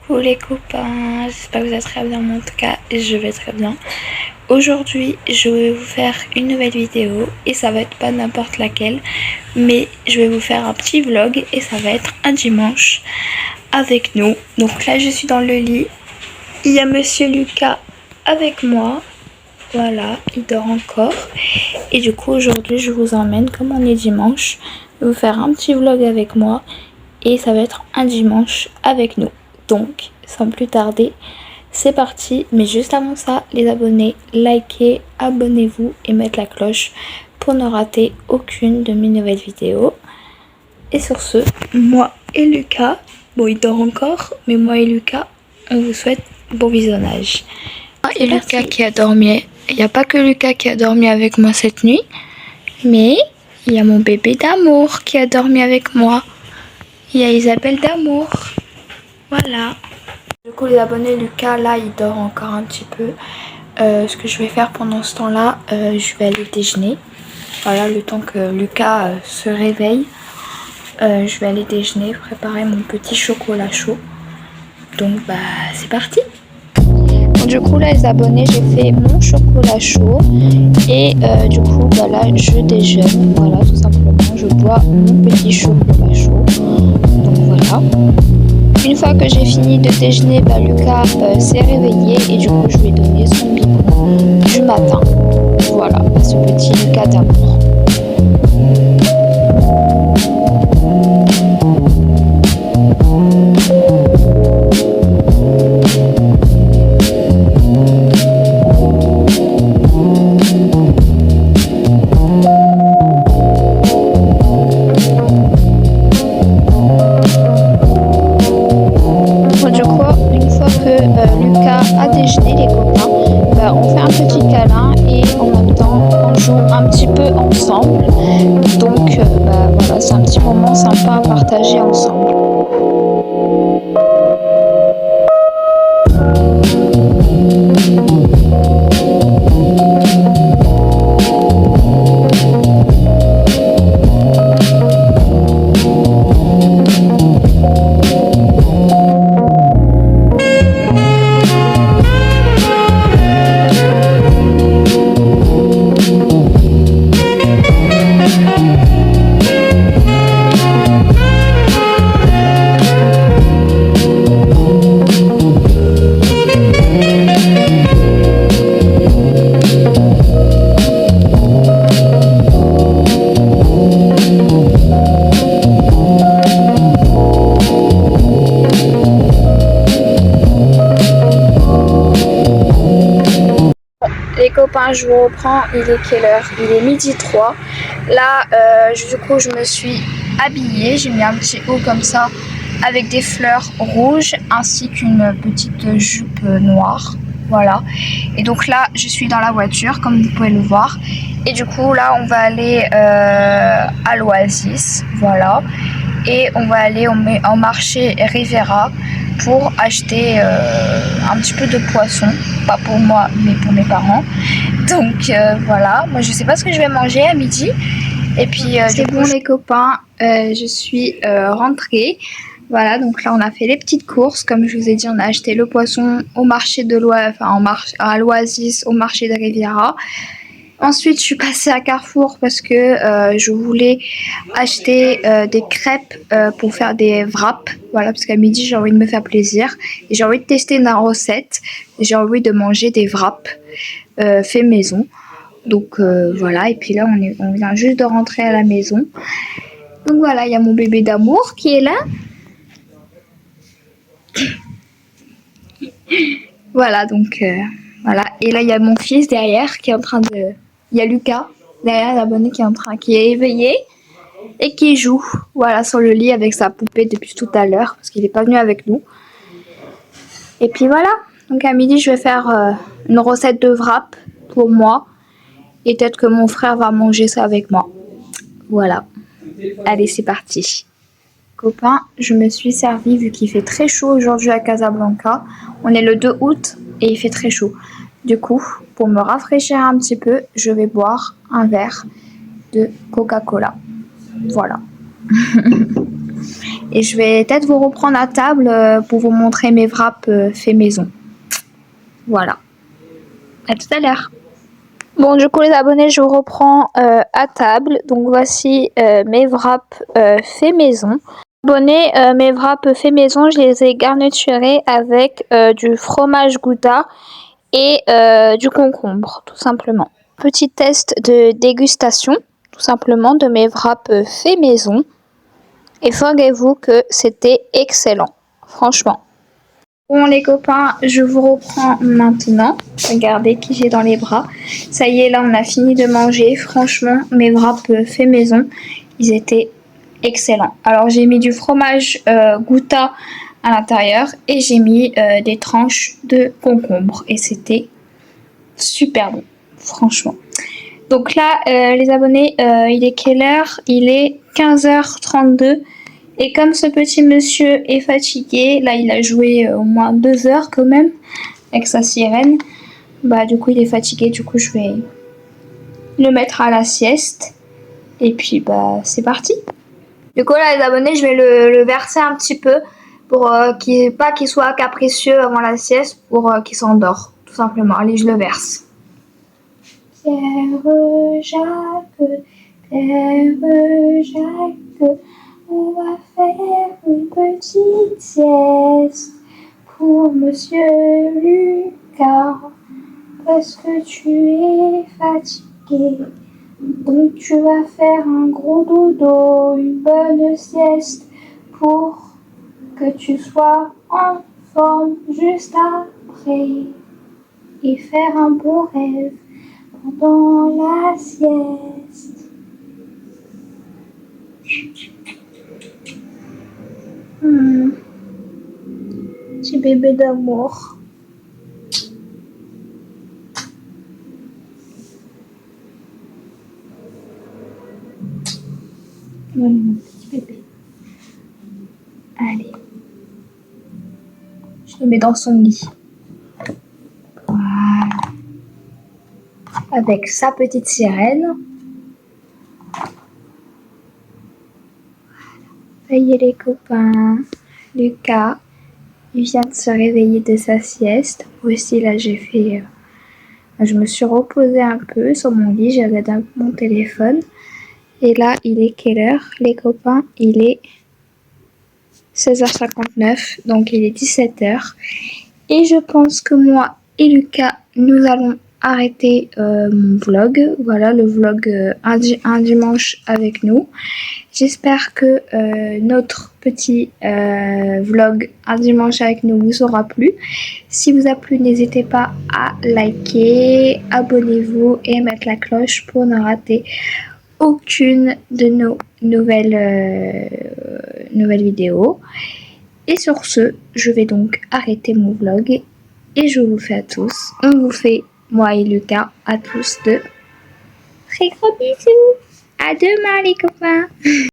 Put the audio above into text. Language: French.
Coucou les copains, j'espère que vous êtes très bien, mais en tout cas je vais très bien. Aujourd'hui je vais vous faire une nouvelle vidéo et ça va être pas n'importe laquelle, mais je vais vous faire un petit vlog et ça va être un dimanche avec nous. Donc là je suis dans le lit, il y a monsieur Lucas avec moi, voilà, il dort encore. Et du coup aujourd'hui je vous emmène, comme on est dimanche, vous faire un petit vlog avec moi et ça va être un dimanche avec nous. Donc, sans plus tarder, c'est parti. Mais juste avant ça, les abonnés, likez, abonnez-vous et mettez la cloche pour ne rater aucune de mes nouvelles vidéos. Et sur ce, moi et Lucas, bon il dort encore, mais moi et Lucas, on vous souhaite bon visionnage. Et Lucas qui a dormi, il n'y a pas que Lucas qui a dormi avec moi cette nuit, mais il y a mon bébé d'amour qui a dormi avec moi. Il y a Isabelle d'amour. Voilà. Du coup les abonnés, Lucas là il dort encore un petit peu. Ce que je vais faire pendant ce temps là, je vais aller déjeuner. Voilà, le temps que Lucas se réveille, je vais aller déjeuner, préparer mon petit chocolat chaud. Donc bah c'est parti. Bon, du coup là les abonnés, j'ai fait mon chocolat chaud. Et du coup bah là je déjeune. Voilà, tout simplement je bois mon petit chocolat chaud. Donc voilà. Une fois que j'ai fini de déjeuner, bah, Lucas s'est réveillé et du coup je lui ai donné son biberon du matin. Voilà, ce petit Lucas d'amour. Lucas a déjeuné les copains, bah, on fait un petit câlin et en même temps on joue un petit peu ensemble. Donc bah, voilà, c'est un petit moment sympa à partager ensemble. Les copains, je vous reprends, il est quelle heure? Il est 12h03. Là, du coup, je me suis habillée. J'ai mis un petit haut comme ça avec des fleurs rouges ainsi qu'une petite jupe noire. Voilà. Et donc là, je suis dans la voiture, comme vous pouvez le voir. Et du coup, là, on va aller à l'Oasis. Voilà. Et on va aller en marché Rivera pour acheter un petit peu de poisson, pas pour moi mais pour mes parents. Donc voilà, moi je sais pas ce que je vais manger à midi. Et puis c'est bon les copains, je suis rentrée. Voilà, donc là on a fait les petites courses, comme je vous ai dit, on a acheté le poisson au marché de à l'Oasis, au marché de Riviera. Ensuite, je suis passée à Carrefour parce que je voulais acheter des crêpes pour faire des wraps. Voilà, parce qu'à midi, j'ai envie de me faire plaisir. Et j'ai envie de tester une recette. J'ai envie de manger des wraps faits maison. Donc voilà, et puis là, on vient juste de rentrer à la maison. Donc voilà, il y a mon bébé d'amour qui est là. Voilà, donc voilà. Et là, il y a mon fils derrière qui est en train de... Il y a Lucas derrière l'abonné qui est éveillé et qui joue, voilà, sur le lit avec sa poupée depuis tout à l'heure parce qu'il n'est pas venu avec nous. Et puis voilà. Donc à midi, je vais faire une recette de wrap pour moi et peut-être que mon frère va manger ça avec moi. Voilà. Allez, c'est parti. Copains, je me suis servi vu qu'il fait très chaud aujourd'hui à Casablanca. On est le 2 août et il fait très chaud. Du coup, pour me rafraîchir un petit peu, je vais boire un verre de Coca-Cola. Voilà. Et je vais peut-être vous reprendre à table pour vous montrer mes wraps faits maison. Voilà. À tout à l'heure. Bon, du coup, les abonnés, je vous reprends à table. Donc, voici mes wraps faits maison. Abonnés, mes wraps faits maison, je les ai garniturés avec du fromage Gouda et du concombre, tout simplement. Petit test de dégustation, tout simplement, de mes wraps faits maison. Et figurez-vous que c'était excellent, franchement. Bon les copains, je vous reprends maintenant. Regardez qui j'ai dans les bras. Ça y est, là on a fini de manger. Franchement, mes wraps faits maison, ils étaient excellents. Alors j'ai mis du fromage Gouda à l'intérieur et j'ai mis des tranches de concombre. Et c'était super bon, franchement. Donc là, les abonnés, il est quelle heure? Il est 15h32. Et comme ce petit monsieur est fatigué, là il a joué au moins 2 heures quand même avec sa sirène. Bah du coup il est fatigué, du coup je vais le mettre à la sieste. Et puis bah c'est parti. Du coup là les abonnés, je vais le verser un petit peu pour qu'il soit capricieux avant la sieste, pour qu'il s'endort tout simplement. Allez, je le verse. Pierre Jacques, Pierre Jacques, on va faire une petite sieste pour Monsieur Lucas, parce que tu es fatigué. Donc tu vas faire un gros dodo, une bonne sieste pour que tu sois en forme juste après et faire un beau rêve pendant la sieste. Petit bébé d'amour. Voilà mon petit bébé. Allez. Je le mets dans son lit. Voilà. Avec sa petite sirène. Ça y est les copains. Lucas, il vient de se réveiller de sa sieste. Moi aussi là je me suis reposée un peu sur mon lit, j'ai regardé un peu mon téléphone. Et là il est quelle heure les copains? Il est 16h59, donc il est 17h. Et je pense que moi et Lucas, nous allons arrêter mon vlog. Voilà, le vlog un dimanche avec nous. J'espère que notre petit vlog un dimanche avec nous vous aura plu. Si vous a plu, n'hésitez pas à liker, abonnez-vous et mettre la cloche pour ne rater aucune de nos nouvelles vidéos. Et sur ce, je vais donc arrêter mon vlog et je vous fais à tous, on vous fait, moi et Lucas, à tous de très gros bisous. À demain les copains.